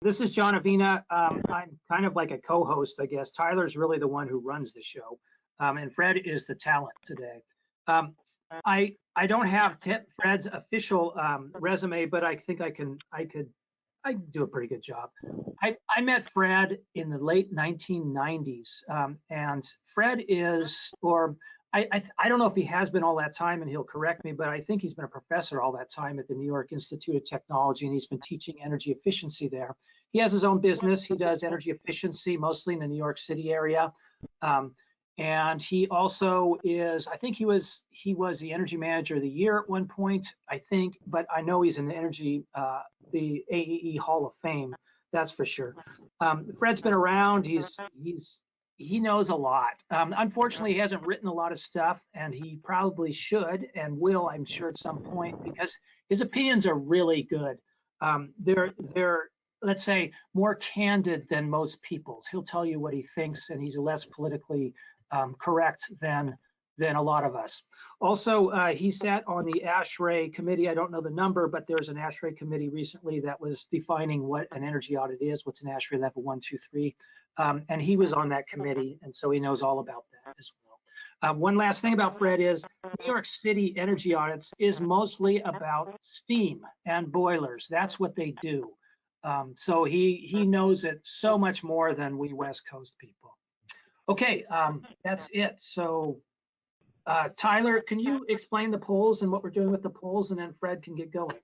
This is John Avina. I'm kind of like a co-host, I guess. Tyler's really the one who runs the show, and Fred is the talent today. I don't have Fred's official resume, but I think I can do a pretty good job. I met Fred in the late 1990s, and Fred is, or I don't know if he has been all that time, and he'll correct me, but I think he's been a professor all that time at the New York Institute of Technology, and he's been teaching energy efficiency there. He has his own business. He does energy efficiency, mostly in the New York City area. And he also is, I think he was the energy manager of the year at one point, I think, but I know he's in the AEE Hall of Fame, that's for sure. Fred's been around. He knows a lot. Unfortunately, he hasn't written a lot of stuff, and he probably should and will, I'm sure, at some point, because his opinions are really good. They're let's say more candid than most people's. He'll tell you what he thinks, and he's less politically correct than a lot of us. Also, he sat on the ASHRAE committee. I don't know the number, but there's an ASHRAE committee recently that was defining what an energy audit is, what's an ASHRAE level 1, 2, 3. And he was on that committee, and so he knows all about that as well. One last thing about Fred is New York City energy audits is mostly about steam and boilers. That's what they do. So he knows it so much more than we West Coast people. Okay, that's it. So Tyler, can you explain the polls and what we're doing with the polls, and then Fred can get going?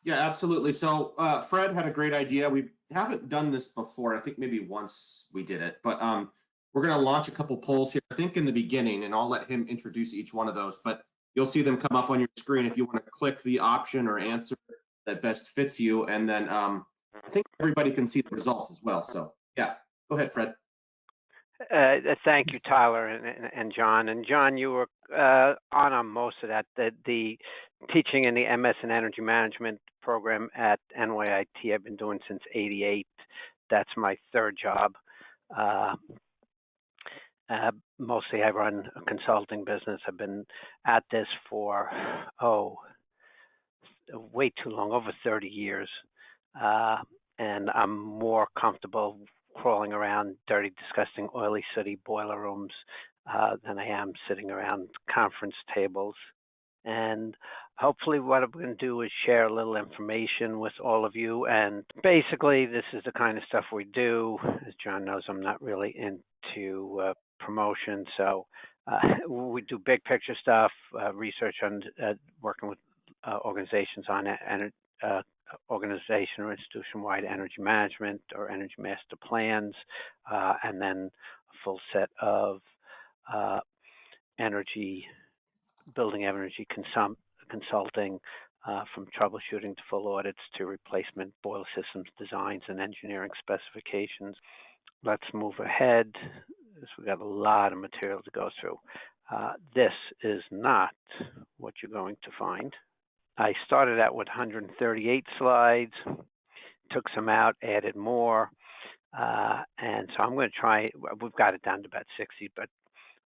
Yeah, absolutely. So Fred had a great idea. We haven't done this before. I think maybe once we did it, but we're going to launch a couple polls here, I think in the beginning, and I'll let him introduce each one of those, but you'll see them come up on your screen if you want to click the option or answer that best fits you. And then I think everybody can see the results as well. So yeah, go ahead, Fred. Thank you, Tyler and John. And John, you were on most of that. The teaching in the MS in Energy Management program at NYIT I've been doing since '88. That's my third job. Mostly I run a consulting business. I've been at this for, way too long, over 30 years. And I'm more comfortable crawling around dirty, disgusting, oily, sooty boiler rooms than I am sitting around conference tables. And hopefully what I'm going to do is share a little information with all of you. And basically, this is the kind of stuff we do. As John knows, I'm not really into promotion. So we do big picture stuff, research on working with organizations on organization or institution-wide energy management or energy master plans, and then a full set of building energy consulting, from troubleshooting to full audits to replacement boiler systems designs and engineering specifications. Let's move ahead, as we got a lot of material to go through. This is not what you're going to find. I started out with 138 slides, took some out, added more, and so I'm going to try, we've got it down to about 60, but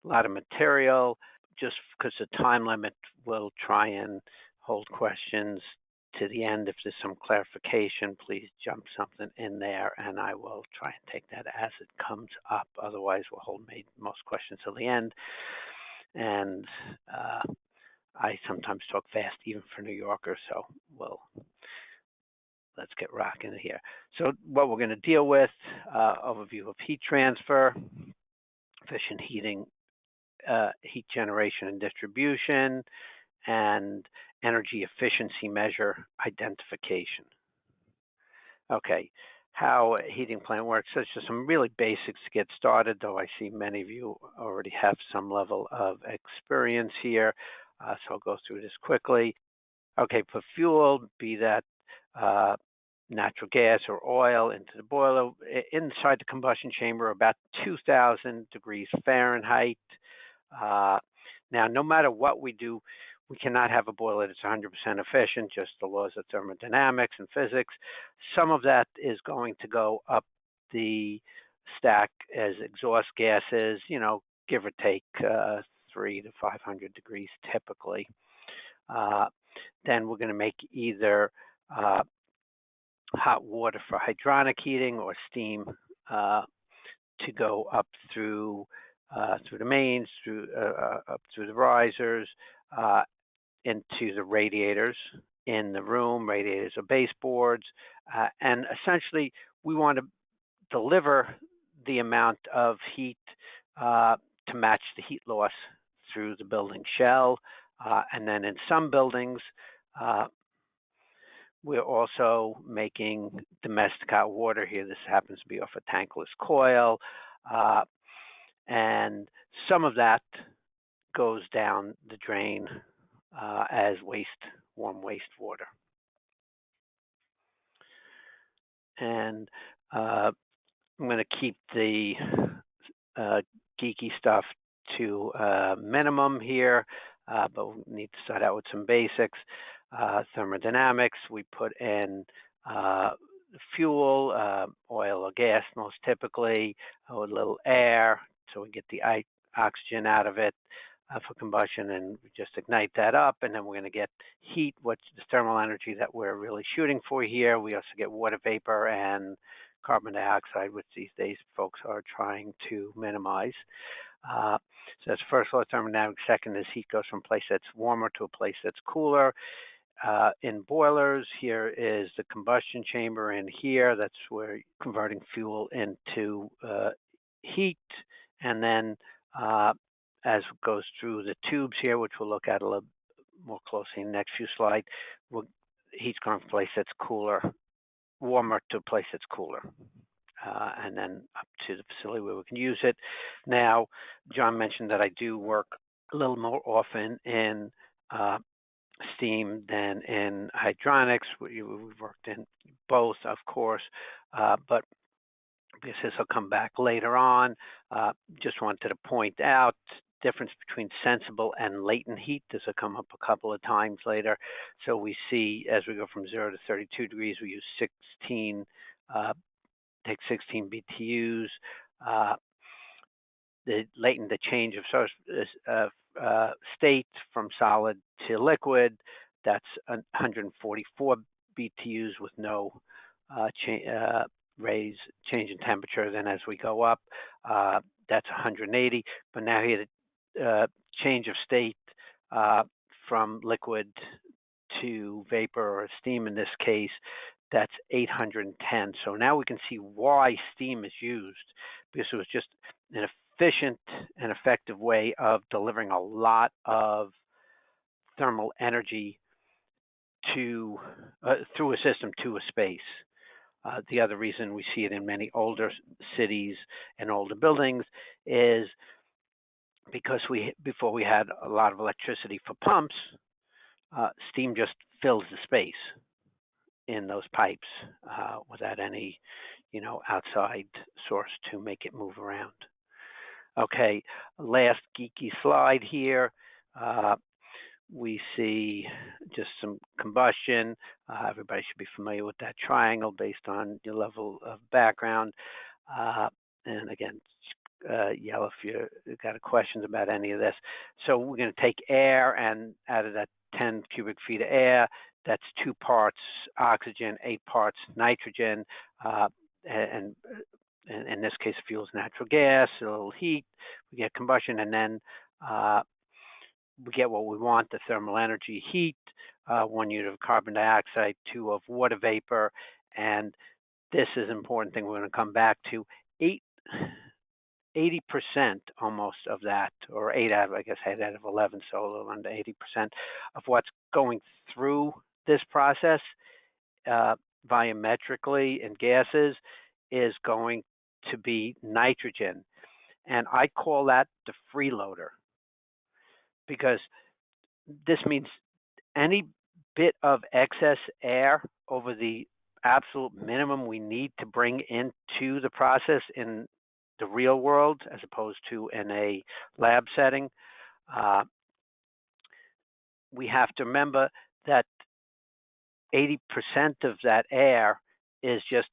a lot of material. Just because of time limit, we'll try and hold questions to the end. If there's some clarification, please jump something in there, and I will try and take that as it comes up. Otherwise, we'll hold most questions till the end. And I sometimes talk fast, even for New Yorkers, so let's get rocking here. So what we're going to deal with, overview of heat transfer, efficient heating, heat generation and distribution, and energy efficiency measure identification. Okay, how a heating plant works. So it's just some really basics to get started, though I see many of you already have some level of experience here. So I'll go through this quickly. Okay, put fuel, be that natural gas or oil, into the boiler. Inside the combustion chamber, about 2,000 degrees Fahrenheit. Now, no matter what we do, we cannot have a boiler that's 100% efficient, just the laws of thermodynamics and physics. Some of that is going to go up the stack as exhaust gases, give or take 300 to 500 degrees typically. Then we're going to make either hot water for hydronic heating or steam to go up through the mains, up through the risers, into the radiators in the room. Radiators are baseboards, and essentially we want to deliver the amount of heat to match the heat loss through the building shell. And then in some buildings, we're also making domestic hot water here. This happens to be off a tankless coil. And some of that goes down the drain as warm wastewater. And I'm going to keep the geeky stuff to minimum here, but we need to start out with some basics. Thermodynamics, we put in fuel, oil or gas most typically, with a little air, so we get the oxygen out of it for combustion, and we just ignite that up, and then we're going to get heat, what's the thermal energy that we're really shooting for here. We also get water vapor and carbon dioxide, which these days folks are trying to minimize. So that's first law of thermodynamics. Second is heat goes from a place that's warmer to a place that's cooler. In boilers, here is the combustion chamber in here. That's where you're converting fuel into heat. And then as it goes through the tubes here, which we'll look at a little more closely in the next few slides, heat's going from a place that's warmer to a place that's cooler. And then up to the facility where we can use it. Now, John mentioned that I do work a little more often in steam than in hydronics. We've worked in both, of course, but because this will come back later on, just wanted to point out difference between sensible and latent heat. This will come up a couple of times later. So we see as we go from 0 to 32 degrees, we use 16 BTUs. The latent, the change of source state from solid to liquid, that's 144 BTUs with no change in temperature. Then as we go up, that's 180. But now here the change of state from liquid to vapor or steam in this case, that's 810. So now we can see why steam is used, because it was just an efficient and effective way of delivering a lot of thermal energy to through a system to a space. The other reason we see it in many older cities and older buildings is because before we had a lot of electricity for pumps, steam just fills the space in those pipes without any, outside source to make it move around. Okay, last geeky slide here. We see just some combustion. Everybody should be familiar with that triangle based on your level of background. And again, yell if you've got questions about any of this. So we're going to take air, and out of that 10 cubic feet of air, that's 2 parts oxygen, 8 parts nitrogen, and in this case, fuel is natural gas, a little heat, we get combustion, and then we get what we want, the thermal energy, heat, 1 unit of carbon dioxide, 2 of water vapor, and this is an important thing we're going to come back to. 80% almost of that, or 8 out of 11, so a little under 80% of what's going through this process volumetrically in gases is going to be nitrogen. And I call that the freeloader, because this means any bit of excess air over the absolute minimum we need to bring into the process in the real world, as opposed to in a lab setting. We have to remember that 80% of that air is just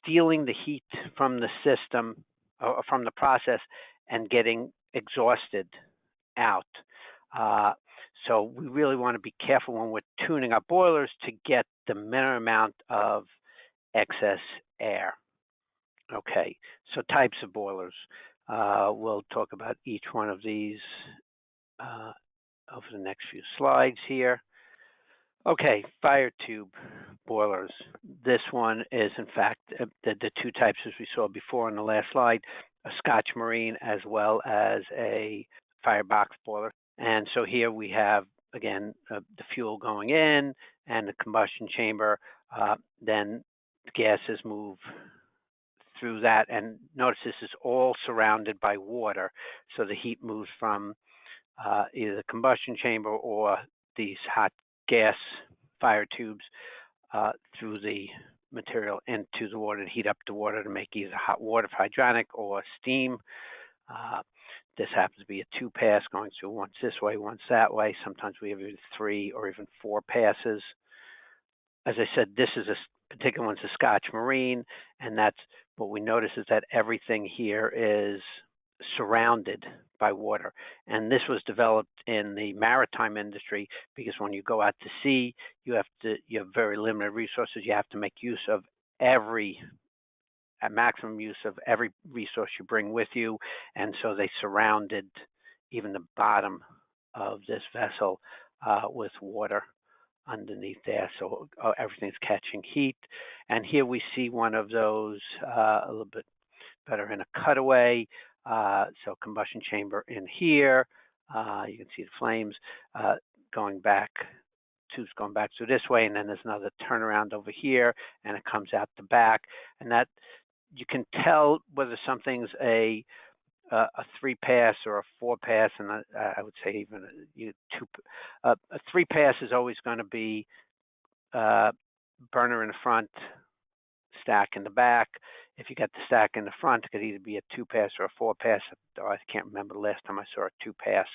stealing the heat from the system, or from the process, and getting exhausted out. So we really want to be careful when we're tuning our boilers to get the minimum amount of excess air. Okay, so types of boilers. We'll talk about each one of these over the next few slides here. Okay, fire tube boilers. This one is, in fact, the two types as we saw before on the last slide, a Scotch Marine as well as a firebox boiler. And so here we have, again, the fuel going in and the combustion chamber. Then gases move through that. And notice this is all surrounded by water. So the heat moves from either the combustion chamber or these hot gas fire tubes through the material into the water to heat up the water to make either hot water hydronic or steam. This happens to be a 2-pass going through once this way, once that way. Sometimes we have either 3 or even 4 passes. As I said, this is a particular one's a Scotch Marine, and that's what we notice is that everything here is surrounded by water. And this was developed in the maritime industry because when you go out to sea, you have very limited resources. You have to make use of maximum use of every resource you bring with you. And so they surrounded even the bottom of this vessel with water underneath there. So everything's catching heat. And here we see one of those a little bit better in a cutaway. So combustion chamber in here. You can see the flames going back, tubes going back through this way, and then there's another turnaround over here, and it comes out the back. And that you can tell whether something's a 3-pass or a 4-pass, and I would say even a 3-pass is always going to be burner in the front, stack in the back. If you got the stack in the front, it could either be a 2-pass or a 4-pass. I can't remember the last time I saw a 2-pass.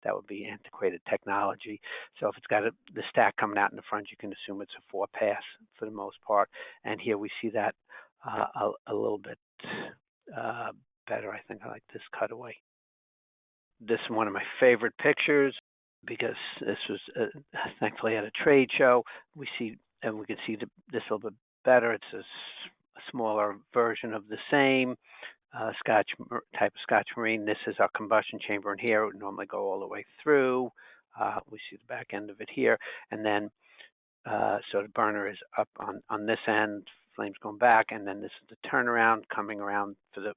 That would be antiquated technology. So if it's got the stack coming out in the front, you can assume it's a 4-pass for the most part. And here we see that a little bit better. I think I like this cutaway. This is one of my favorite pictures because this was thankfully at a trade show. We see, and we can see this a little bit better. It's a smaller version of the same type of Scotch Marine. This is our combustion chamber in here. It would normally go all the way through. We see the back end of it here. And then, so the burner is up on this end, flames going back, and then this is the turnaround coming around for the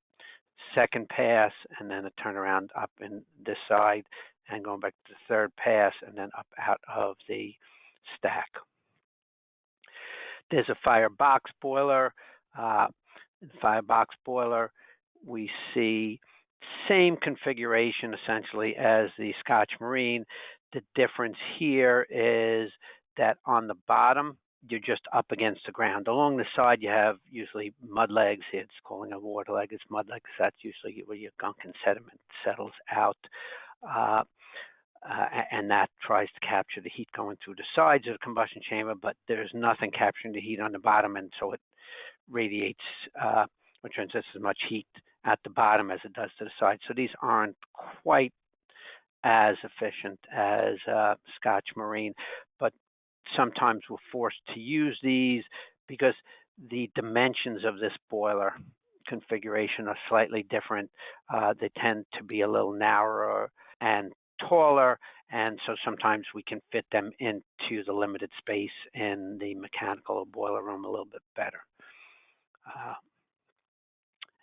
second pass, and then a turnaround up in this side, and going back to the third pass, and then up out of the stack. There's a firebox boiler. Firebox boiler, we see same configuration essentially as the Scotch Marine. The difference here is that on the bottom, you're just up against the ground. Along the side, you have usually mud legs. It's calling a water leg. It's mud legs. That's usually where your gunk and sediment settles out. And that tries to capture the heat going through the sides of the combustion chamber, but there's nothing capturing the heat on the bottom, and so it radiates or transmits as much heat at the bottom as it does to the side. So these aren't quite as efficient as Scotch Marine, but sometimes we're forced to use these because the dimensions of this boiler configuration are slightly different. They tend to be a little narrower and taller, and so sometimes we can fit them into the limited space in the mechanical boiler room a little bit better.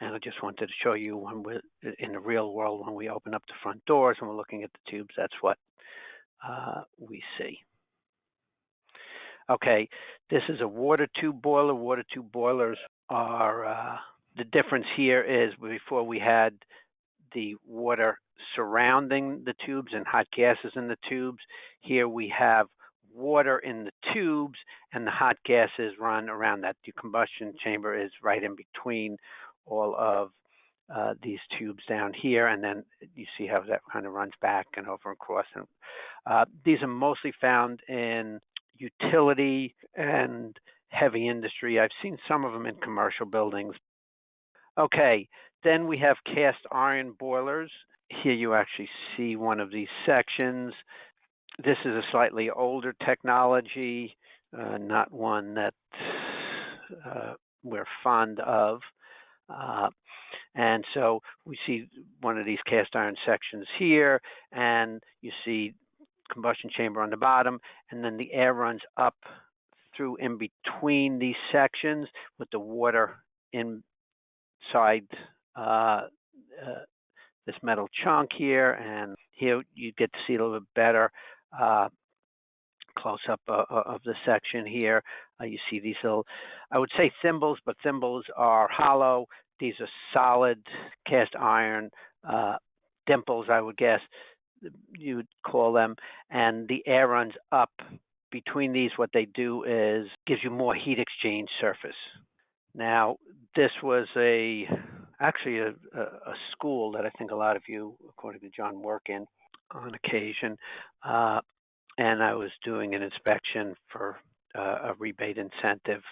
And I just wanted to show you when we're in the real world, when we open up the front doors and we're looking at the tubes, that's what we see. Okay, this is a water tube boiler. Water tube boilers are, the difference here is before we had the water surrounding the tubes and hot gases in the tubes. Here we have water in the tubes and the hot gases run around that. The combustion chamber is right in between all of these tubes down here, and then you see how that kind of runs back and over and across. And these are mostly found in utility and heavy industry. I've seen some of them in commercial buildings. Okay, then we have cast iron boilers. Here you actually see one of these sections. This is a slightly older technology, not one that we're fond of. And so we see one of these cast iron sections here, and you see combustion chamber on the bottom, and then the air runs up through in between these sections with the water inside this metal chunk here. And here you get to see a little bit better close up of the section here. You see these little, I would say thimbles, but thimbles are hollow. These are solid cast iron dimples, I would guess you would call them, and the air runs up between these. What they do is gives you more heat exchange surface. Now, this was actually a school that I think a lot of you, according to John, work in on occasion, and I was doing an inspection for a rebate incentive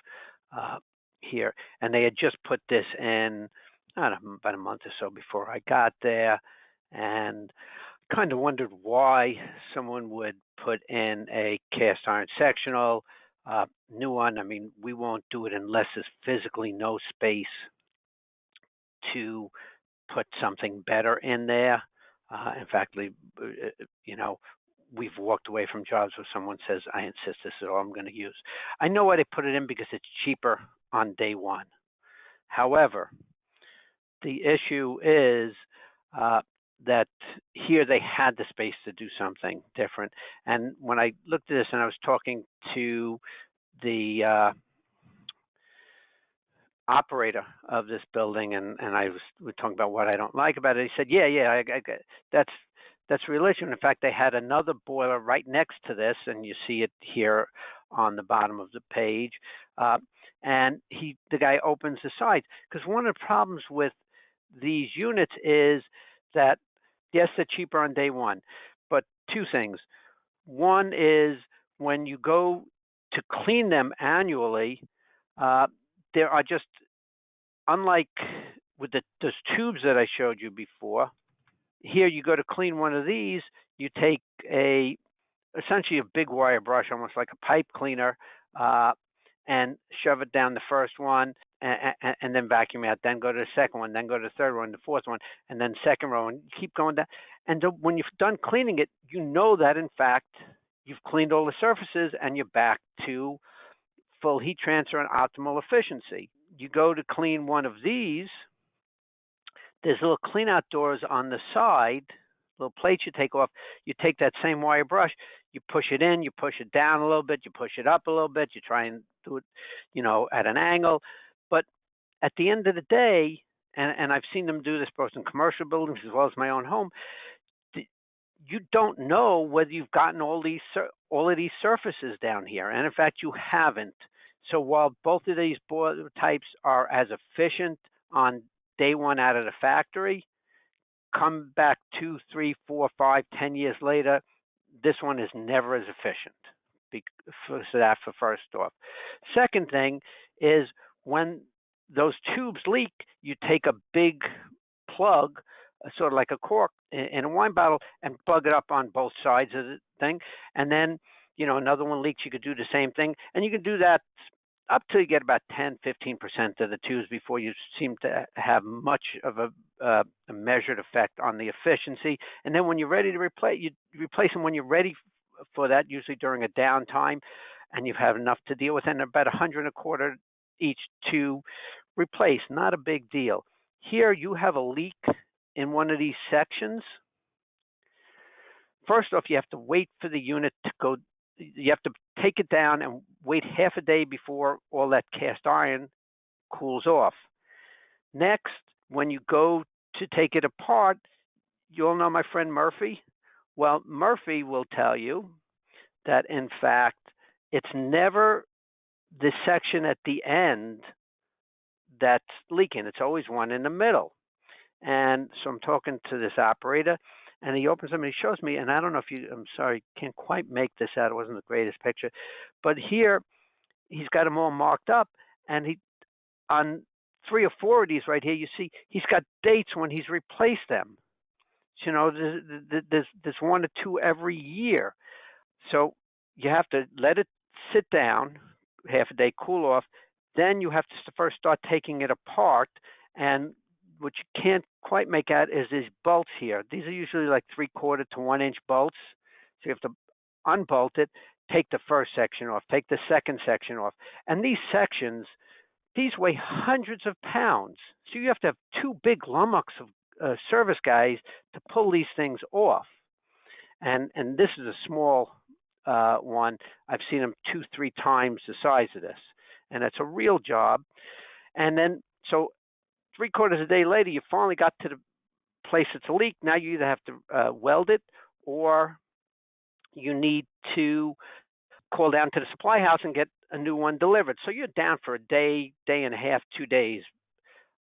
here, and they had just put this in, I don't know, about a month or so before I got there, and kind of wondered why someone would put in a cast iron sectional, new one. I mean, we won't do it unless there's physically no space to put something better in there. In fact, you know, we've walked away from jobs where someone says, I insist this is all I'm going to use. I know why they put it in, because it's cheaper on day one. However, the issue is that here they had the space to do something different. And when I looked at this and I was talking to the operator of this building, and we're talking about what I don't like about it, he said, yeah, that's real issue. In fact, they had another boiler right next to this, and you see it here on the bottom of the page. And the guy opens the sides, because one of the problems with these units is that, yes, they're cheaper on day one, but two things. One is when you go to clean them annually, there are just, unlike with those tubes that I showed you before, here you go to clean one of these, you take essentially a big wire brush, almost like a pipe cleaner, and shove it down the first one, and then vacuum out, then go to the second one, then go to the third one, the fourth one, and then second row, and keep going down. And when you've done cleaning it, you know that, in fact, you've cleaned all the surfaces and you're back to full heat transfer and optimal efficiency. You go to clean one of these, there's little clean out doors on the side, little plates you take off. You take that same wire brush, you push it in, you push it down a little bit, you push it up a little bit, you try and do it, you know, at an angle. But at the end of the day, and I've seen them do this both in commercial buildings as well as my own home, you don't know whether you've gotten all of these surfaces down here, and in fact, you haven't. So while both of these boiler types are as efficient on day one out of the factory, come back 2, 3, 4, 5, 10 years later, this one is never as efficient. So that for first off. Second thing is, when those tubes leak, you take a big plug, sort of like a cork in a wine bottle, and plug it up on both sides of the thing. And then, you know, another one leaks, you could do the same thing. And you can do that up till you get about 10, 15% of the tubes before you seem to have much of a measured effect on the efficiency. And then when you're ready to replace, you replace them when you're ready for that, usually during a downtime, and you have enough to deal with, and about $125 each to replace. Not a big deal. Here you have a leak in one of these sections. First off, you have to wait for the unit to go. You have to take it down and wait half a day before all that cast iron cools off. Next, when you go to take it apart, you all know my friend Murphy. Well, Murphy will tell you that, in fact, it's never the section at the end that's leaking. It's always one in the middle. And so I'm talking to this operator, and he opens them and he shows me, and I don't know if you, I'm sorry, can't quite make this out. It wasn't the greatest picture. But here, he's got them all marked up, and on 3 or 4 of these right here, you see he's got dates when he's replaced them. You know, there's 1 or 2 every year. So you have to let it sit down, half a day, cool off, Then you have to first start taking it apart, and what you can't quite make out is these bolts here. These are usually like 3/4 to 1 inch bolts. So you have to unbolt it, take the first section off, take the second section off. And these sections, these weigh hundreds of pounds. So you have to have two big lummox of service guys to pull these things off. And this is a small one. I've seen them 2-3 times the size of this. And it's a real job. And then, so 3/4 a day later, you finally got to the place it's a leak. Now you either have to weld it, or you need to call down to the supply house and get a new one delivered. So you're down for a day, day and a half, 2 days.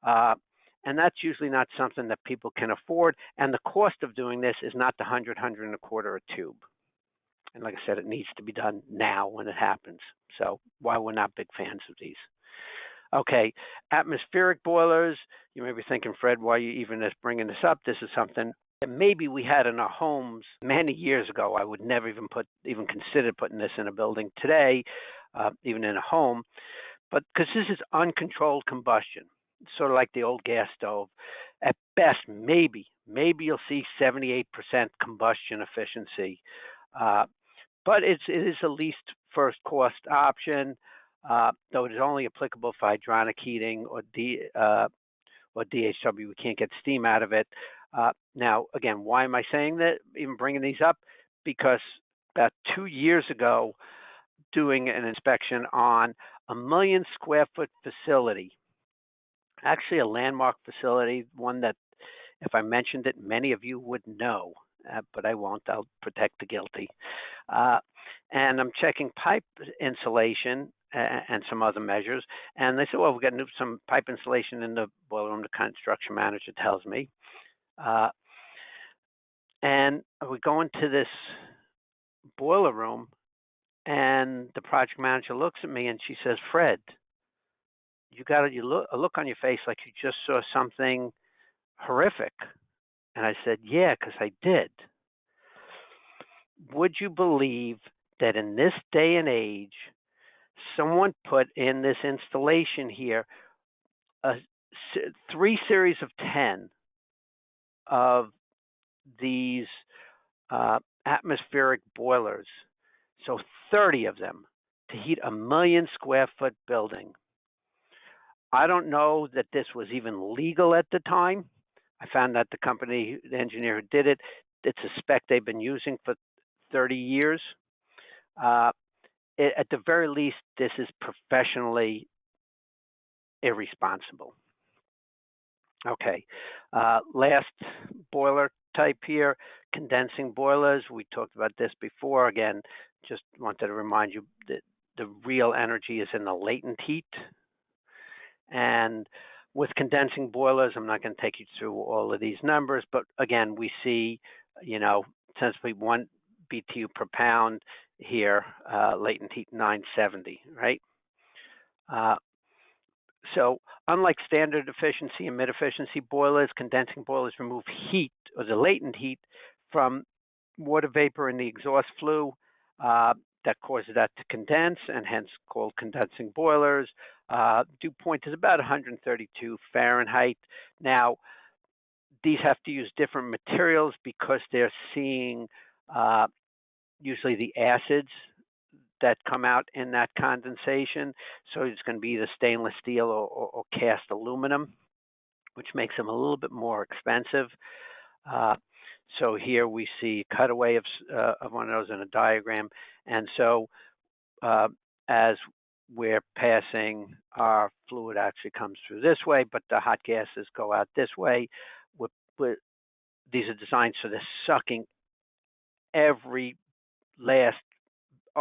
And that's usually not something that people can afford. And the cost of doing this is not the $100, $125 a tube. And like I said, it needs to be done now when it happens. So why we're not big fans of these. Okay, atmospheric boilers. You may be thinking, Fred, why are you even just bringing this up? This is something that maybe we had in our homes many years ago. I would never even consider putting this in a building today, even in a home. But because this is uncontrolled combustion, sort of like the old gas stove. At best, maybe you'll see 78% combustion efficiency. But it is the least first cost option, though it is only applicable for hydronic heating or DHW. We can't get steam out of it. Now, again, why am I saying that, even bringing these up? Because about 2 years ago, doing an inspection on a 1 million square foot facility, actually a landmark facility, one that if I mentioned it, many of you would know, but I won't. I'll protect the guilty. And I'm checking pipe insulation and some other measures. And they said, well, we've got some pipe insulation in the boiler room, the construction manager tells me. And we go into this boiler room, and the project manager looks at me and she says, Fred, you got a look on your face like you just saw something horrific. And I said, yeah, because I did. Would you believe that in this day and age, someone put in this installation here 3 series of 10 of these atmospheric boilers, so 30 of them to heat a 1 million square foot building. I don't know that this was even legal at the time. I found that the engineer who did it, it's a spec they've been using for 30 years. At the very least, this is professionally irresponsible. Okay, last boiler type here, condensing boilers. We talked about this before. Again, just wanted to remind you that the real energy is in the latent heat. And with condensing boilers, I'm not going to take you through all of these numbers, but again, we see, essentially 1 BTU per pound here, latent heat 970, right? So unlike standard efficiency and mid-efficiency boilers, condensing boilers remove heat, or the latent heat, from water vapor in the exhaust flue that causes that to condense, and hence called condensing boilers. Dew point is about 132 Fahrenheit. Now, these have to use different materials because they're seeing usually the acids that come out in that condensation. So it's going to be either stainless steel or cast aluminum, which makes them a little bit more expensive. So here we see a cutaway of one of those in a diagram. And so as we're passing, our fluid actually comes through this way, but the hot gases go out this way. These are designed so they're sucking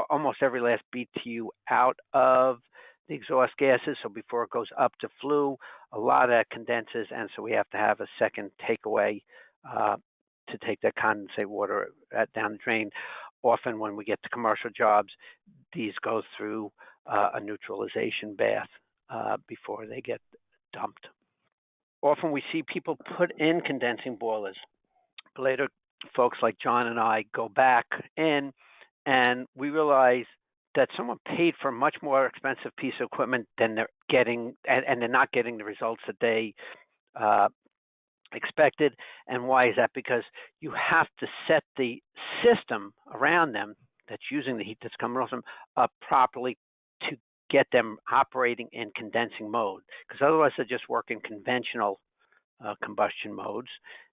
almost every last BTU out of the exhaust gases. So before it goes up to flue, a lot of that condenses, and so we have to have a second takeaway to take that condensate water down the drain. Often when we get to commercial jobs, these go through a neutralization bath before they get dumped. Often we see people put in condensing boilers. Later, folks like John and I go back in, and we realize that someone paid for a much more expensive piece of equipment than they're getting, and they're not getting the results that they expected. And why is that? Because you have to set the system around them that's using the heat that's coming off them up properly to get them operating in condensing mode, because otherwise they just work in conventional combustion modes.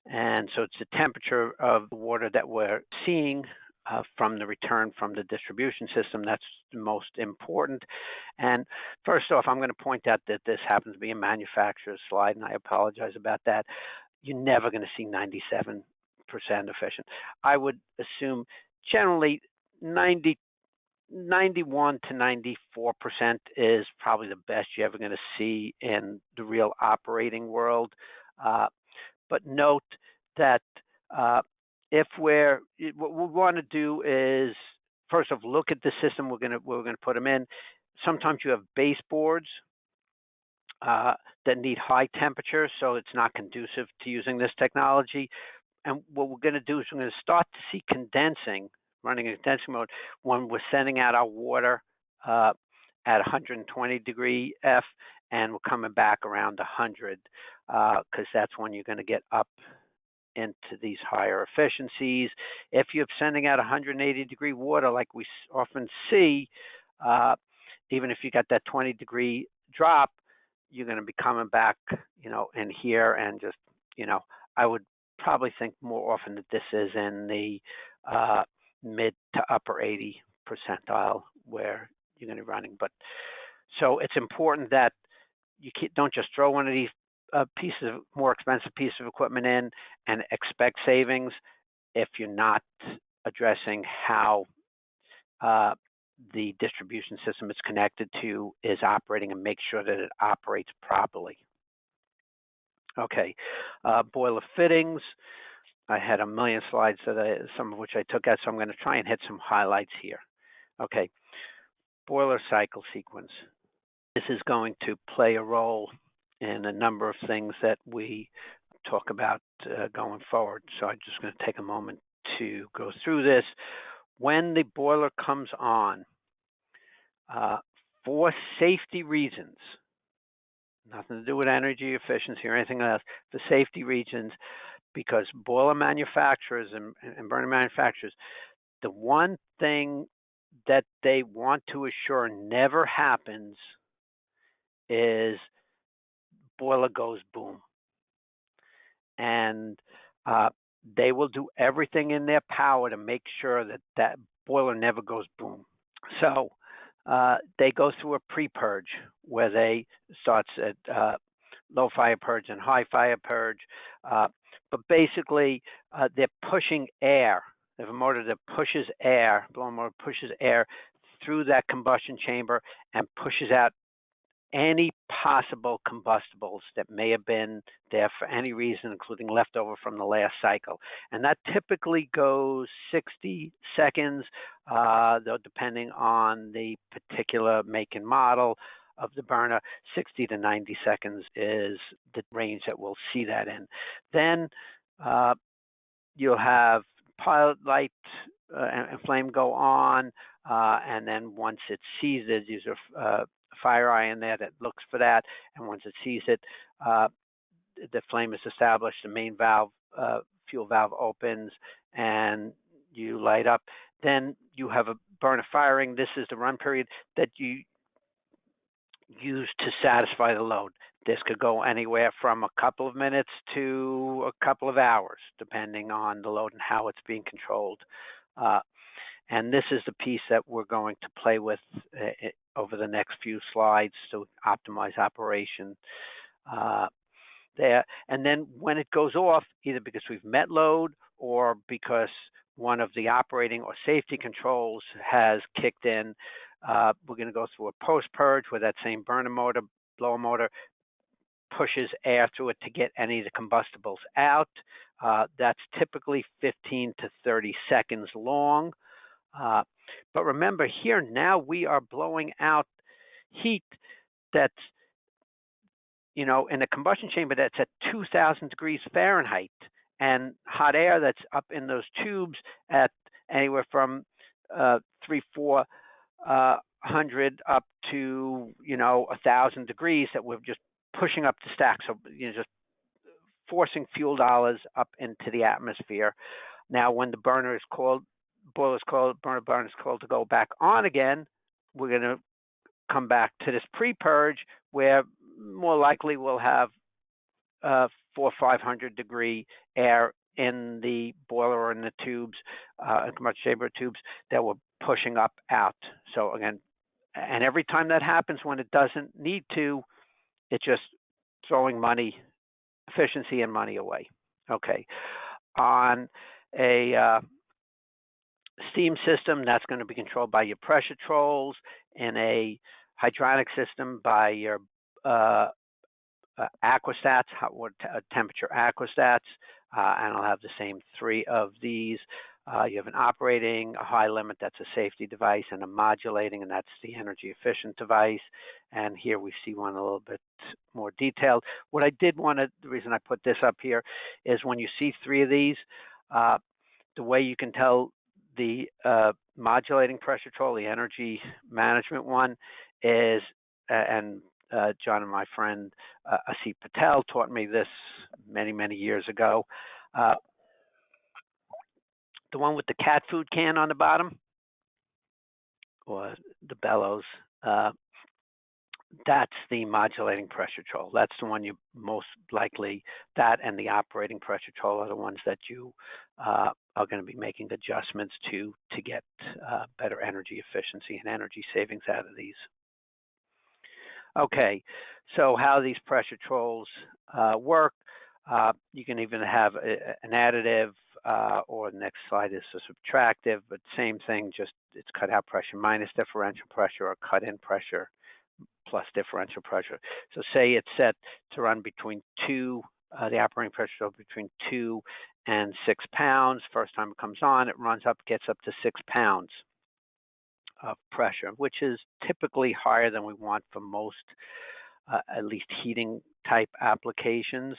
And so it's the temperature of the water that we're seeing from the return from the distribution system that's the most important. And first off, I'm going to point out that this happens to be a manufacturer's slide, and I apologize about that. You're never going to see 97% efficient. I would assume generally 91 to 94% is probably the best you're ever going to see in the real operating world. But note that what we want to do is first off look at the system we're going to put them in. Sometimes you have baseboards that need high temperature, so it's not conducive to using this technology. And what we're going to do is we're going to start to see condensing, running in condensing mode, when we're sending out our water at 120 degree F, and we're coming back around 100, because that's when you're going to get up into these higher efficiencies. If you're sending out 180 degree water, like we often see, even if you got that 20 degree drop, you're going to be coming back, in here, and just, I would probably think more often that this is in the mid to upper 80 percentile where you're going to be running. But so it's important that you don't just throw one of these more expensive piece of equipment in and expect savings if you're not addressing how the distribution system it's connected to is operating, and make sure that it operates properly. Okay, boiler fittings. I had a million slides some of which I took out, so I'm going to try and hit some highlights here. Okay, boiler cycle sequence. This is going to play a role in a number of things that we talk about going forward. So I'm just going to take a moment to go through this. When the boiler comes on, for safety reasons, nothing to do with energy efficiency or anything else, for safety reasons, because boiler manufacturers and burner manufacturers, the one thing that they want to assure never happens is boiler goes boom. And they will do everything in their power to make sure that that boiler never goes boom. So they go through a pre-purge where they starts at low fire purge and high fire purge. But basically, they're pushing air. They have a motor that pushes air, blower motor pushes air through that combustion chamber and pushes out any possible combustibles that may have been there for any reason, including leftover from the last cycle. And that typically goes 60 seconds, though depending on the particular make and model of the burner, 60 to 90 seconds is the range that we'll see that in. Then you'll have pilot light and flame go on, and then once it sees it, these are fire eye in there that looks for that, and once it sees it, the flame is established, the main valve, fuel valve opens, and you light up. Then you have a burner firing. This is the run period that you use to satisfy the load. This could go anywhere from a couple of minutes to a couple of hours, depending on the load and how it's being controlled. And this is the piece that we're going to play with over the next few slides to optimize operation there. And then when it goes off, either because we've met load or because one of the operating or safety controls has kicked in, we're going to go through a post-purge where that same burner motor, blower motor, pushes air through it to get any of the combustibles out. That's typically 15 to 30 seconds long. But remember here, now we are blowing out heat that's, in a combustion chamber that's at 2,000 degrees Fahrenheit, and hot air that's up in those tubes at anywhere from 3,000 to 100 up to, 1,000 degrees that we're just pushing up the stack. So, just forcing fuel dollars up into the atmosphere. Now, when the burner is called, burner is called to go back on again, we're going to come back to this pre-purge where more likely we'll have 400 or 500 degree air in the boiler or in the tubes, combustion chamber tubes that we're pushing up out. So again, and every time that happens when it doesn't need to, it's just throwing efficiency and money away. Okay. On a steam system, that's going to be controlled by your pressure controls. In a hydronic system, by your aquastats, temperature aquastats, and I'll have the same three of these. You have an operating, a high limit, that's a safety device, and a modulating, and that's the energy efficient device. And here we see one a little bit more detailed. What I did want to, the reason I put this up here is when you see three of these, the way you can tell the modulating pressure control, the energy management one, is, and John and my friend Asit Patel taught me this many, many years ago. The one with the cat food can on the bottom, or the bellows, that's the modulating pressure control. That's the one you most likely, that and the operating pressure control are the ones that you are going to be making adjustments to get better energy efficiency and energy savings out of these. Okay, so how these pressure controls work, you can even have an additive, or the next slide is a subtractive, but same thing, just it's cut out pressure minus differential pressure, or cut in pressure plus differential pressure. So say it's set to run between the operating pressure between 2 and 6 pounds. First time it comes on, it runs up, gets up to 6 pounds of pressure, which is typically higher than we want for most, at least heating type applications.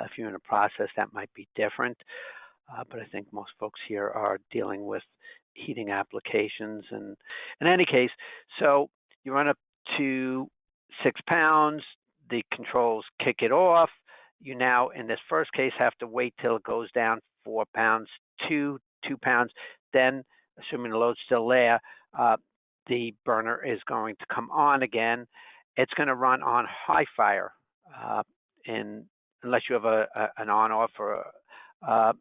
If you're in a process, that might be different. But I think most folks here are dealing with heating applications. And in any case, so you run up to 6 pounds, the controls kick it off. You now, in this first case, have to wait till it goes down 4 pounds to 2 pounds. Then, assuming the load's still there, the burner is going to come on again. It's going to run on high fire, unless you have an on-off or a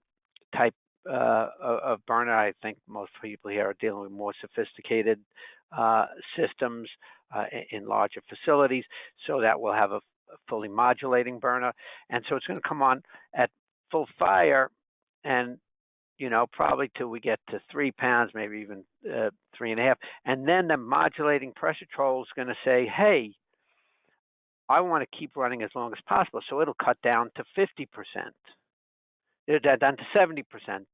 type of burner. I think most people here are dealing with more sophisticated systems in larger facilities, so that will have a fully modulating burner. And so it's going to come on at full fire, and probably till we get to 3 pounds, maybe even 3.5. And then the modulating pressure control is going to say, hey, I want to keep running as long as possible. So it'll cut down to 50%, down to 70%,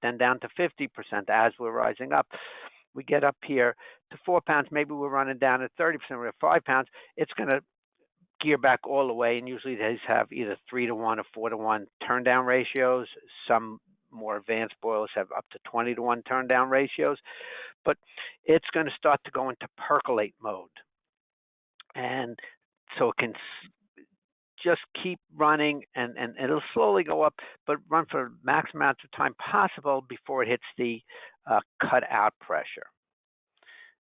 then down to 50% as we're rising up. We get up here to 4 pounds, maybe we're running down at 30%, we're at 5 pounds. It's going to gear back all the way, and usually these have either 3-to-1 or 4-to-1 turn down ratios. Some more advanced boilers have up to 20-to-1 turn down ratios, but it's going to start to go into percolate mode. And so it can just keep running, and it'll slowly go up, but run for the maximum amount of time possible before it hits the cut out pressure.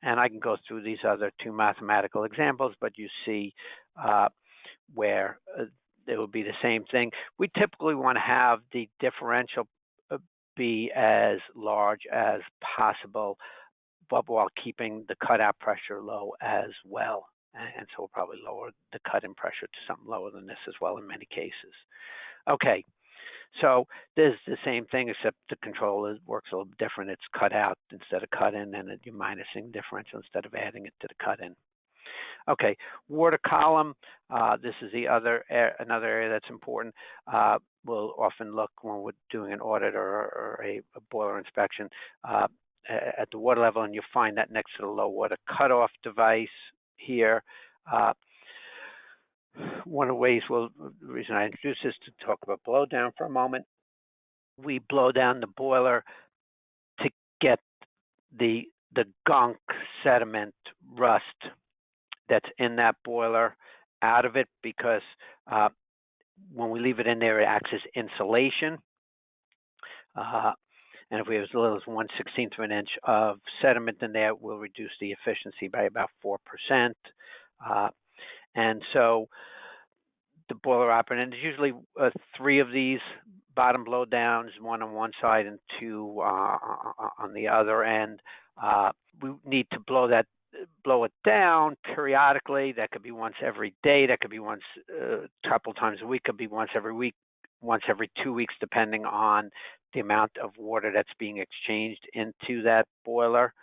And I can go through these other two mathematical examples, but you see where it will be the same thing. We typically want to have the differential be as large as possible, but while keeping the cutout pressure low as well. And so we'll probably lower the cut-in pressure to something lower than this as well in many cases. Okay, so this is the same thing, except the control works a little different. It's cut out instead of cut in, and you're minusing differential instead of adding it to the cut in. Okay, water column. This is another area that's important. We'll often look when we're doing an audit or a boiler inspection at the water level, and you'll find that next to the low water cutoff device here. One of the ways, the reason I introduced this to talk about blow down for a moment. We blow down the boiler to get the the gunk, sediment, rust that's in that boiler out of it, because when we leave it in there, it acts as insulation. And if we have as little as 1/16 of an inch of sediment in there, we'll reduce the efficiency by about 4%. And so the boiler operator, and there's usually 3 of these bottom blowdowns, 1 on one side and 2 on the other end. We need to blow it down periodically. That could be once every day. That could be once a couple times a week. Could be once every week, once every 2 weeks, depending on the amount of water that's being exchanged into that boiler.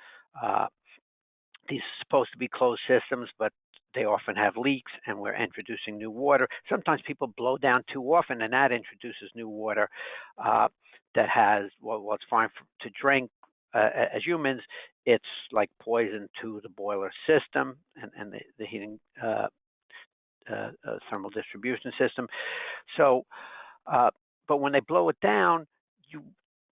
These are supposed to be closed systems, but they often have leaks, and we're introducing new water. Sometimes people blow down too often, and that introduces new water that has, well, it's fine to drink. As humans, it's like poison to the boiler system and the heating thermal distribution system. So, but when they blow it down,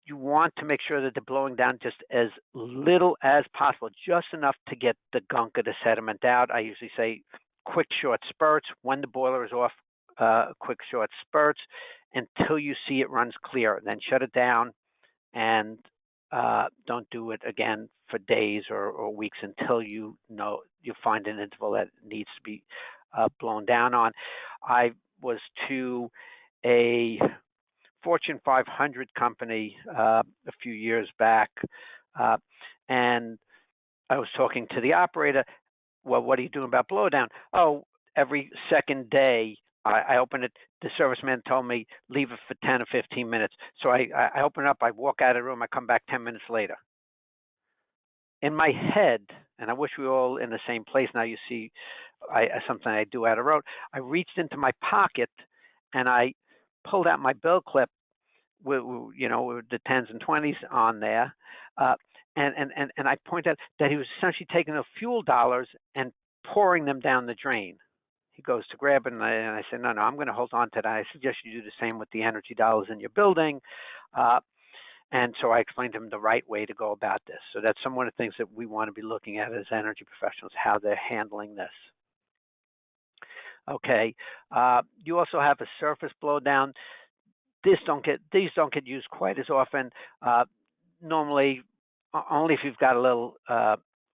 you want to make sure that they're blowing down just as little as possible, just enough to get the gunk of the sediment out. I usually say quick, short spurts. When the boiler is off, quick, short spurts until you see it runs clear. Then shut it down, and don't do it again for days or weeks until you find an interval that needs to be blown down on. I was to a Fortune 500 company a few years back, and I was talking to the operator. Well, what are you doing about blowdown? Oh, every second day I open it. The serviceman told me leave it for 10 or 15 minutes. So I open it up, I walk out of the room, I come back 10 minutes later. In my head, and I wish we were all in the same place now, you see something I do out of road, I reached into my pocket and I pulled out my bill clip with the 10s and 20s on there, and I pointed out that he was essentially taking the fuel dollars and pouring them down the drain. He goes to grab it, and I said, no, I'm going to hold on to that. I suggest you do the same with the energy dollars in your building. And so I explained to him the right way to go about this. So that's some of the things that we want to be looking at as energy professionals, how they're handling this. Okay, you also have a surface blowdown. These don't get used quite as often. Normally, only if you've got a little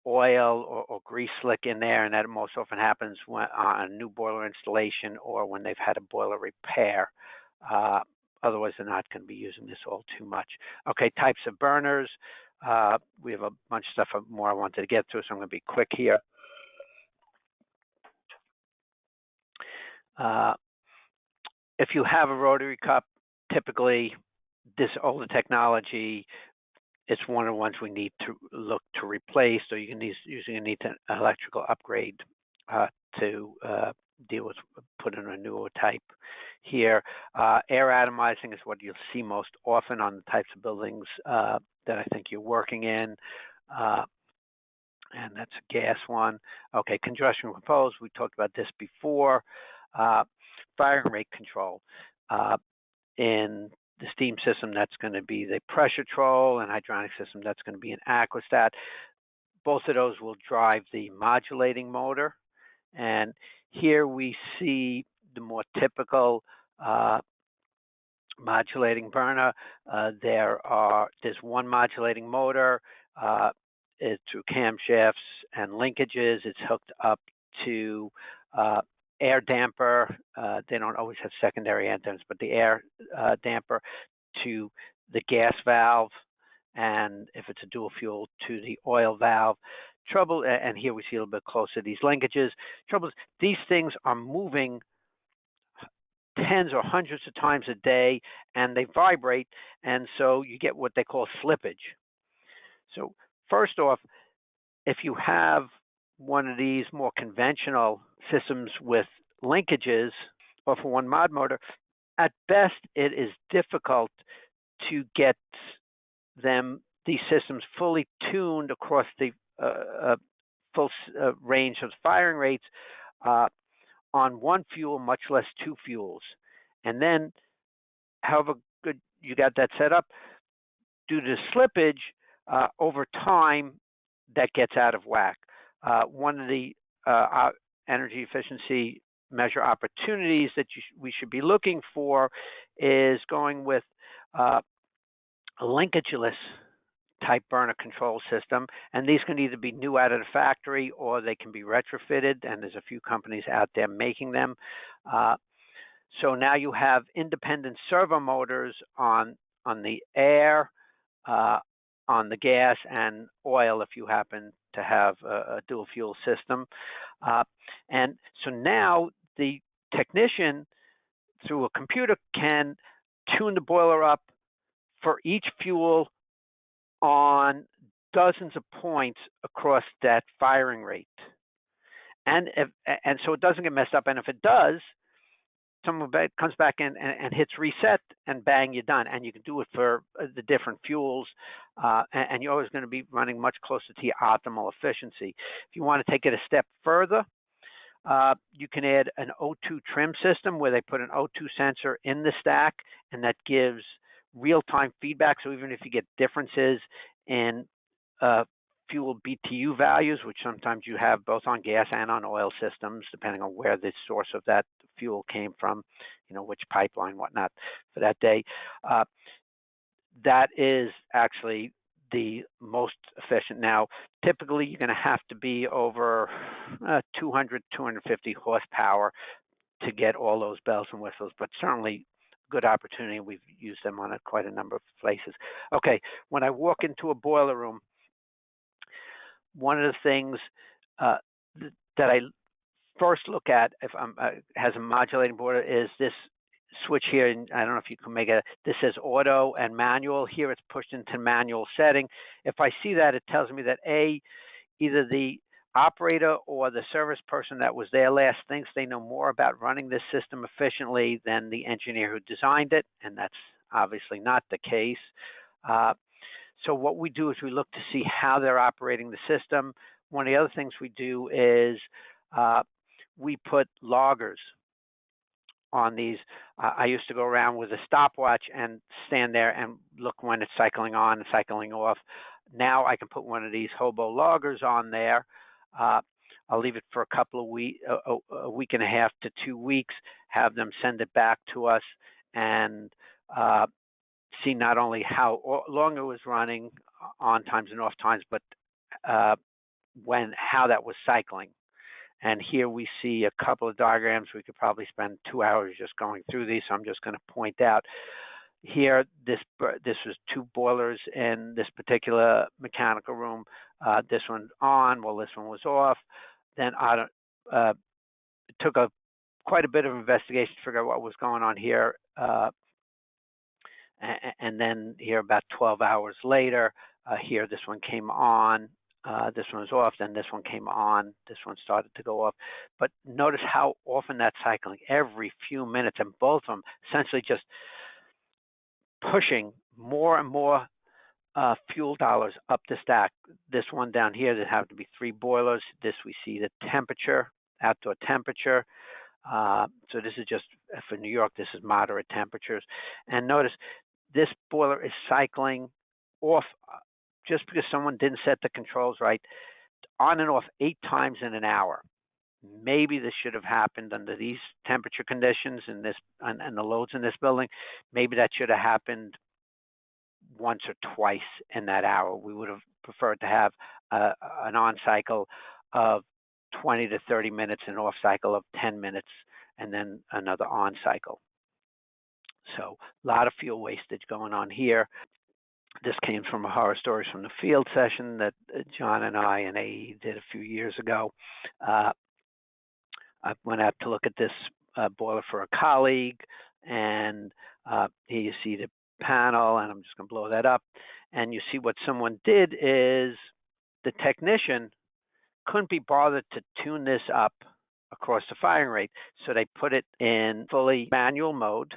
oil or grease slick in there, and that most often happens when on a new boiler installation or when they've had a boiler repair. Otherwise, they're not going to be using this all too much. Okay, types of burners. We have a bunch of stuff more I wanted to get to, so I'm going to be quick here. If you have a rotary cup, typically this older technology, it's one of the ones we need to look to replace, or you can usually need an electrical upgrade to deal with, put in a newer type here. Air atomizing is what you'll see most often on the types of buildings that I think you're working in. And that's a gas one. Okay, combustion controls, we talked about this before. Firing rate control. In the steam system, that's going to be the pressure control, and hydronic system, that's going to be an aquastat. Both of those will drive the modulating motor. And here we see the more typical modulating burner. There's one modulating motor. It's through camshafts and linkages. It's hooked up to air damper. They don't always have secondary antennas, but the air damper to the gas valve, and if it's a dual fuel, to the oil valve. Trouble, and here we see a little bit closer, these linkages. Trouble is, these things are moving tens or hundreds of times a day, and they vibrate, and so you get what they call slippage. So first off, if you have one of these more conventional systems with linkages, or for one mod motor, at best it is difficult to get these systems fully tuned across the full range of firing rates on one fuel, much less two fuels. And then, however good you got that set up, due to slippage, over time, that gets out of whack. One of the energy efficiency measure opportunities that we should be looking for is going with a linkageless type burner control system, and these can either be new out of the factory or they can be retrofitted, and there's a few companies out there making them. So now you have independent servo motors on the air, on the gas and oil if you happen to have a dual fuel system. And so now the technician through a computer can tune the boiler up for each fuel on dozens of points across that firing rate. And so it doesn't get messed up. And if it does, someone comes back in and hits reset, and bang, you're done. And you can do it for the different fuels, and you're always going to be running much closer to your optimal efficiency. If you want to take it a step further, you can add an O2 trim system where they put an O2 sensor in the stack, and that gives real-time feedback. So even if you get differences in fuel BTU values, which sometimes you have both on gas and on oil systems, depending on where the source of that fuel came from, which pipeline, whatnot, for that day. That is actually the most efficient. Now, typically, you're going to have to be over 200, 250 horsepower to get all those bells and whistles, but certainly good opportunity. We've used them on quite a number of places. Okay, when I walk into a boiler room, one of the things that I first look at if has a modulating boiler is this switch here, and I don't know if you can make it. This says auto and manual. Here it's pushed into manual setting. If I see that, it tells me that either the operator or the service person that was there last thinks they know more about running this system efficiently than the engineer who designed it, and that's obviously not the case. So what we do is we look to see how they're operating the system. One of the other things we do is we put loggers on these. I used to go around with a stopwatch and stand there and look when it's cycling on and cycling off. Now I can put one of these hobo loggers on there. I'll leave it for a couple of weeks, a week and a half to 2 weeks, have them send it back to us, and see not only how long it was running on times and off times, but how that was cycling. And here we see a couple of diagrams. We could probably spend 2 hours just going through these, so I'm just going to point out here, this was 2 boilers in this particular mechanical room. This one on, well, this one was off. Then it took quite a bit of investigation to figure out what was going on here. And then here about 12 hours later, here this one came on, this one was off, then this one came on, this one started to go off. But notice how often that's cycling, every few minutes, and both of them essentially just pushing more and more fuel dollars up the stack. This one down here, there have to be 3 boilers. This we see the temperature, outdoor temperature. So this is just for New York, this is moderate temperatures. And notice this boiler is cycling off just because someone didn't set the controls right, on and off 8 times in an hour. Maybe this should have happened under these temperature conditions and the loads in this building. Maybe that should have happened once or twice in that hour. We would have preferred to have an on cycle of 20 to 30 minutes, an off cycle of 10 minutes, and then another on cycle. So a lot of fuel wastage going on here. This came from a horror stories from the field session that John and I and AE did a few years ago. I went out to look at this boiler for a colleague, and here you see the panel, and I'm just going to blow that up. And you see what someone did is the technician couldn't be bothered to tune this up across the firing rate, so they put it in fully manual mode.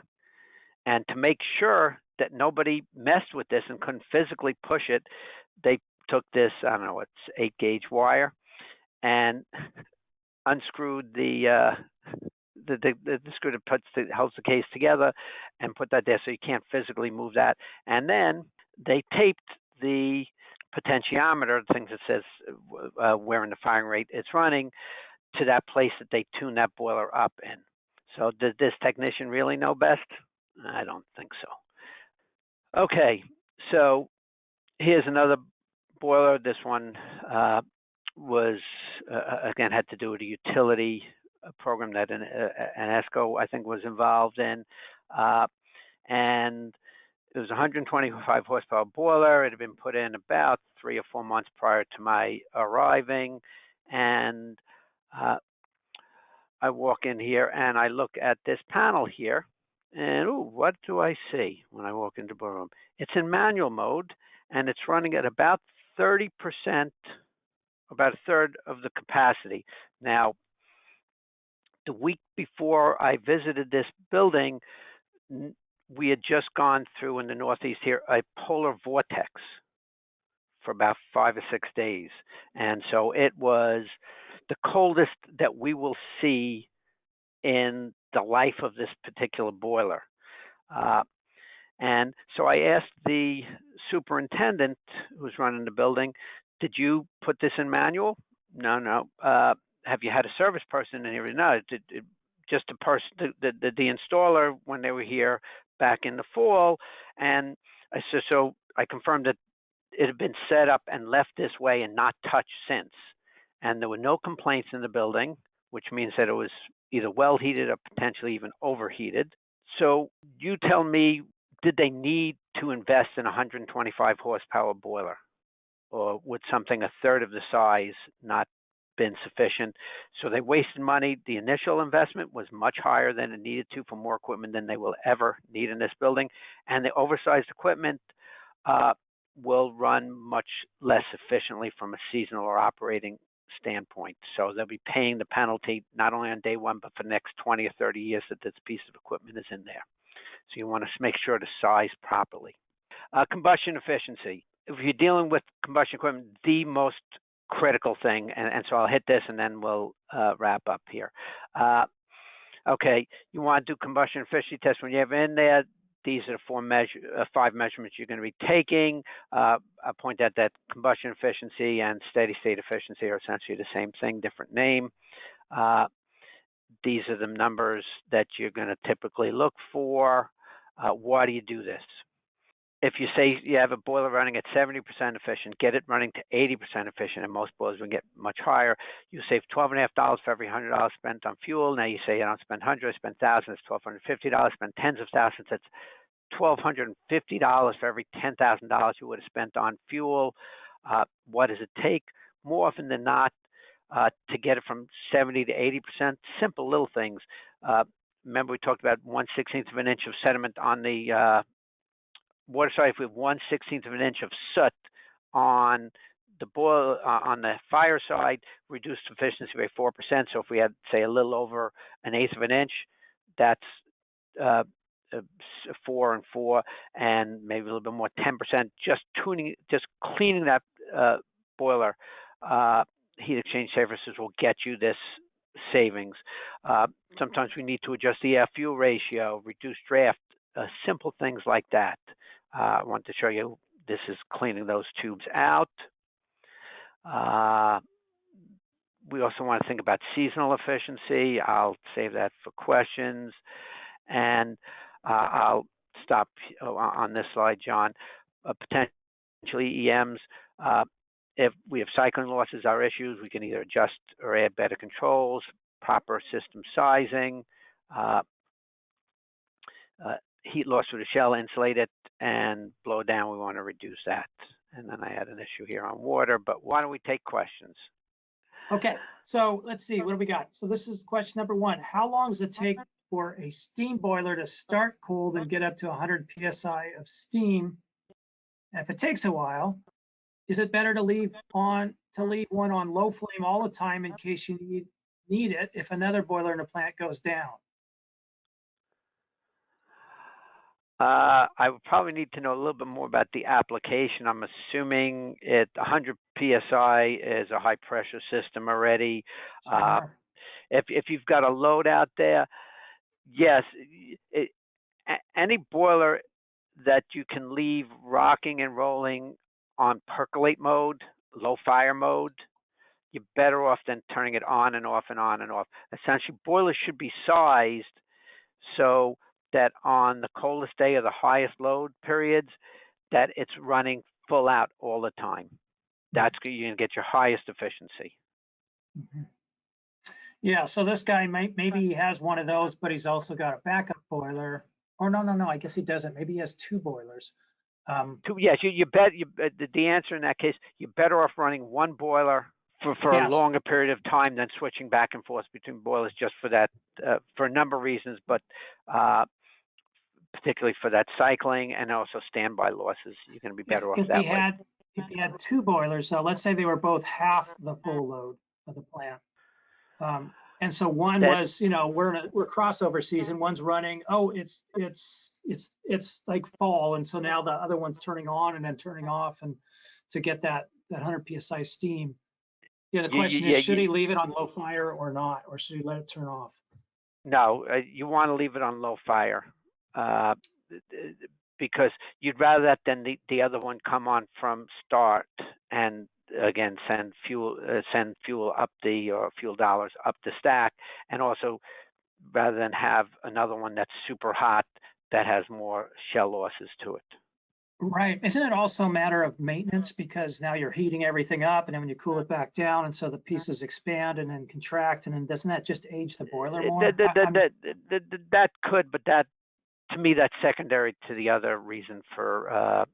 And to make sure that nobody messed with this and couldn't physically push it, they took this, I don't know, it's 8-gauge wire, and unscrewed the screw that holds the case together, and put that there so you can't physically move that. And then they taped the potentiometer, things that says where in the firing rate it's running, to that place that they tune that boiler up in. So did this technician really know best? I don't think so. Okay, so here's another boiler. This one was, again, had to do with a utility program that an ESCO, I think, was involved in. And it was a 125 horsepower boiler. It had been put in about 3 or 4 months prior to my arriving. And I walk in here and I look at this panel here. And ooh, what do I see when I walk into the room? It's in manual mode, and it's running at about 30%, about a third of the capacity. Now, the week before I visited this building, we had just gone through in the Northeast here a polar vortex for about 5 or 6 days. And so it was the coldest that we will see in the life of this particular boiler. And so I asked the superintendent who's running the building, did you put this in manual? No. Have you had a service person in here? No, just a person, the installer when they were here back in the fall. And I said, so I confirmed that it had been set up and left this way and not touched since. And there were no complaints in the building, which means that it was either well heated or potentially even overheated. So you tell me, did they need to invest in a 125 horsepower boiler? Or would something a third of the size not been sufficient? So they wasted money. The initial investment was much higher than it needed to for more equipment than they will ever need in this building. And the oversized equipment will run much less efficiently from a seasonal or operating standpoint. So they'll be paying the penalty not only on day one, but for the next 20 or 30 years that this piece of equipment is in there. So you want to make sure to size properly. Combustion efficiency. If you're dealing with combustion equipment, the most critical thing, and so I'll hit this and then we'll wrap up here. Okay, you want to do combustion efficiency tests when you have in there. These are the 5 measurements you're going to be taking. I point out that combustion efficiency and steady state efficiency are essentially the same thing, different name. These are the numbers that you're going to typically look for. Why do you do this? If you say you have a boiler running at 70% efficient, get it running to 80% efficient, and most boilers will get much higher. You save $12.50 for every $100 spent on fuel. Now you say I don't spend $100, I spend $1,000, it's $1,250. Spend tens of thousands, that's $1,250 for every $10,000 you would have spent on fuel. What does it take? More often than not, to get it from 70 to 80%, simple little things. Remember we talked about 1/16 of an inch of sediment on the water side. If we have 1/16 of an inch of soot on the boil on the fire side, reduced efficiency by 4%. So if we had, say, a little over 1/8 of an inch, that's 4 and 4, and maybe a little bit more, 10%. Just cleaning that boiler. Heat exchange services will get you this savings. Sometimes we need to adjust the air-fuel ratio, reduce draft, simple things like that. I want to show you this is cleaning those tubes out. We also want to think about seasonal efficiency. I'll save that for questions. And I'll stop on this slide, John. Potentially EMs. If we have cycling losses, our issues, we can either adjust or add better controls, proper system sizing, heat loss with a shell, insulate it, and blow down. We want to reduce that. And then I had an issue here on water, but why don't we take questions? Okay, so let's see, what do we got? So this is question number 1. How long does it take for a steam boiler to start cold and get up to 100 PSI of steam? And if it takes a while, is it better to leave one on low flame all the time in case you need it if another boiler in the plant goes down? I would probably need to know a little bit more about the application. I'm assuming 100 PSI is a high pressure system already. Sure. If you've got a load out there, yes, any boiler that you can leave rocking and rolling on percolate mode, low fire mode, you're better off than turning it on and off and on and off. Essentially, boilers should be sized so that on the coldest day or the highest load periods, that it's running full out all the time. That's you're going to get your highest efficiency. Mhm. Yeah, so this guy maybe he has one of those, but he's also got a backup boiler. Or no, I guess he doesn't. Maybe he has two boilers. Yes, the answer in that case, you're better off running one boiler for a Yes. longer period of time than switching back and forth between boilers just for that, for a number of reasons, but particularly for that cycling and also standby losses. You're going to be better off that way. If he had two boilers, so let's say they were both half the full load of the plant. And so one was, we're crossover season, one's running, it's like fall. And so now the other one's turning on and then turning off, and to get that 100 PSI steam. Yeah, the question is, should he leave it on low fire or not, or should he let it turn off? No, you want to leave it on low fire, because you'd rather that than the other one come on from start and again send fuel up or fuel dollars up the stack, and also rather than have another one that's super hot that has more shell losses to it. Right. Isn't it also a matter of maintenance, because now you're heating everything up and then when you cool it back down, and so the pieces expand and then contract, and then doesn't that just age the boiler more? That could, but that, to me, that's secondary to the other reason for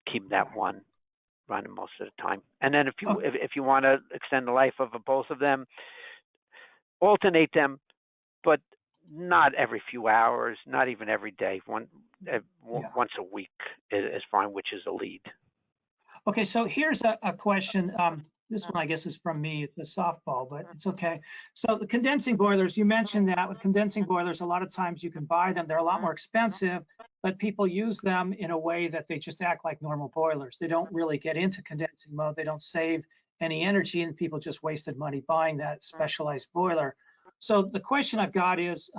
keeping that one running most of the time. And then if you want to extend the life of both of them, alternate them, but not every few hours, not even every day. Once a week is fine, which is a lead. Okay, so here's a question. This one, I guess, is from me. It's a softball, but it's okay. So the condensing boilers, you mentioned that with condensing boilers, a lot of times you can buy them. They're a lot more expensive, but people use them in a way that they just act like normal boilers. They don't really get into condensing mode. They don't save any energy, and people just wasted money buying that specialized boiler. So the question I've got is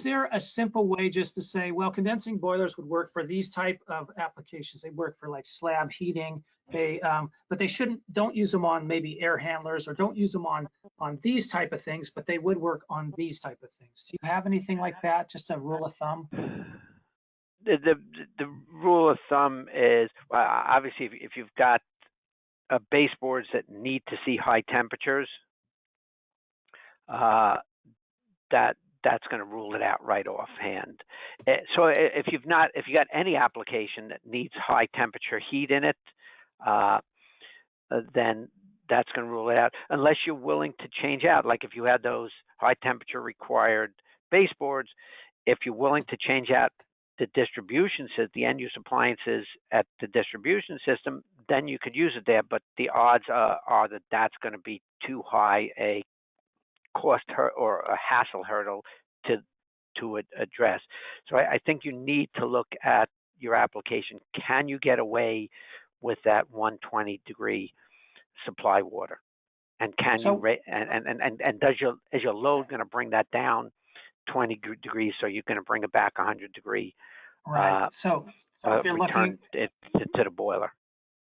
there a simple way just to say, well, condensing boilers would work for these type of applications? They work for like slab heating, but they don't use them on maybe air handlers, or don't use them on these type of things, but they would work on these type of things. Do you have anything like that? Just a rule of thumb? The rule of thumb is, obviously, if you've got baseboards that need to see high temperatures, that's going to rule it out right offhand. So if you got any application that needs high temperature heat in it, then that's going to rule it out, unless you're willing to change out. Like if you had those high temperature required baseboards, if you're willing to change out the distribution system, the end use appliances at the distribution system, then you could use it there. But the odds are that that's going to be too high a cost or a hassle hurdle to address. So I think you need to look at your application. Can you get away with that 120 degree supply water? And can you and is your load going to bring that down 20 degrees, so you're going to bring it back 100 degree? Right. So if you're looking to the boiler.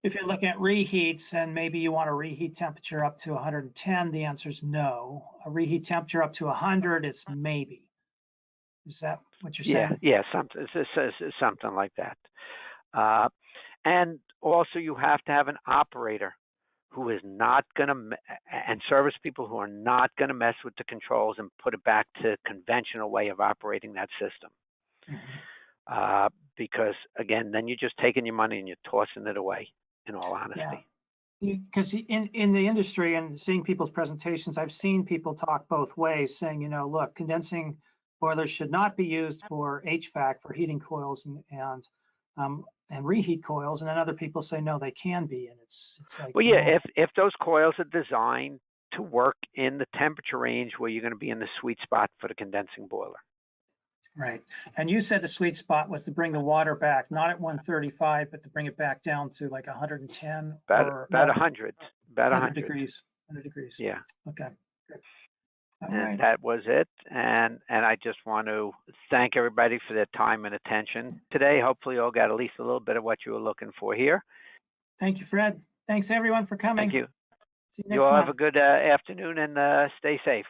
If you're looking at reheats and maybe you want a reheat temperature up to 110, the answer is no. A reheat temperature up to 100, it's maybe. Is that what you're saying? Yeah, something like that. And also, you have to have an operator who is not going to, and service people who are not going to mess with the controls and put it back to conventional way of operating that system. Mm-hmm. Because again, then you're just taking your money and you're tossing it away, in all honesty. Yeah. Because in the industry and seeing people's presentations, I've seen people talk both ways, saying, look, condensing boilers should not be used for HVAC, for heating coils and reheat coils, and then other people say no, they can be, and it's like, well, yeah, if those coils are designed to work in the temperature range where you're going to be in the sweet spot for the condensing boiler. Right. And you said the sweet spot was to bring the water back, not at 135, but to bring it back down to like 110 about 100. About 100 degrees. 100 degrees. Yeah. Okay. Good. And that was it. And I just want to thank everybody for their time and attention today. Hopefully you all got at least a little bit of what you were looking for here. Thank you, Fred. Thanks everyone for coming. Thank you. See you You next all have month. a good afternoon and stay safe.